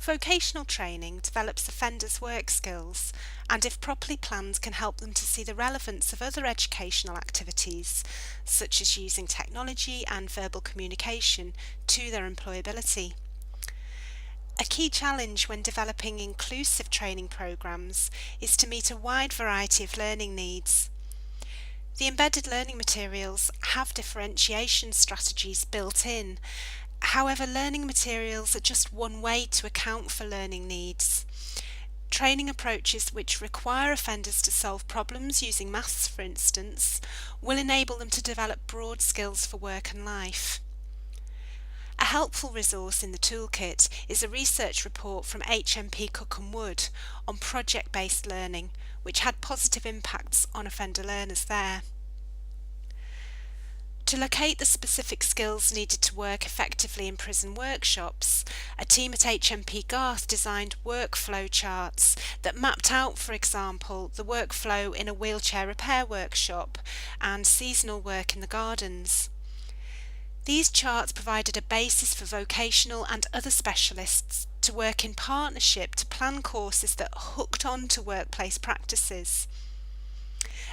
Vocational training develops offenders' work skills and, if properly planned, can help them to see the relevance of other educational activities, such as using technology and verbal communication, to their employability. A key challenge when developing inclusive training programs is to meet a wide variety of learning needs. The embedded learning materials have differentiation strategies built in. However, learning materials are just one way to account for learning needs. Training approaches which require offenders to solve problems using maths, for instance, will enable them to develop broad skills for work and life. A helpful resource in the toolkit is a research report from HMP Cook and Wood on project-based learning, which had positive impacts on offender learners there. To locate the specific skills needed to work effectively in prison workshops, a team at HMP Garth designed workflow charts that mapped out, for example, the workflow in a wheelchair repair workshop and seasonal work in the gardens. These charts provided a basis for vocational and other specialists to work in partnership to plan courses that hooked on to workplace practices.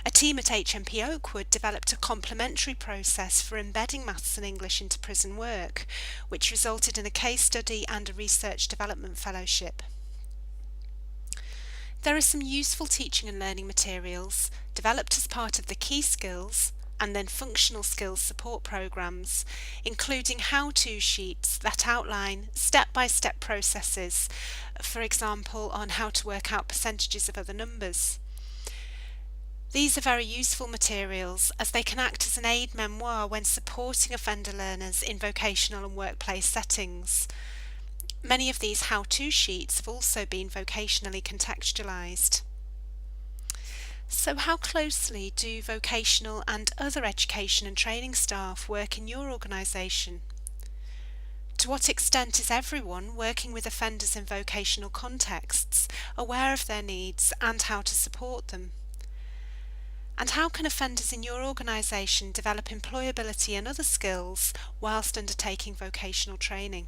A team at HMP Oakwood developed a complementary process for embedding maths and English into prison work, which resulted in a case study and a research development fellowship. There are some useful teaching and learning materials developed as part of the key skills and then functional skills support programs, including how-to sheets that outline step-by-step processes, for example, on how to work out percentages of other numbers. These are very useful materials as they can act as an aid memoir when supporting offender learners in vocational and workplace settings. Many of these how-to sheets have also been vocationally contextualised. So how closely do vocational and other education and training staff work in your organisation? To what extent is everyone working with offenders in vocational contexts aware of their needs and how to support them? And how can offenders in your organisation develop employability and other skills whilst undertaking vocational training?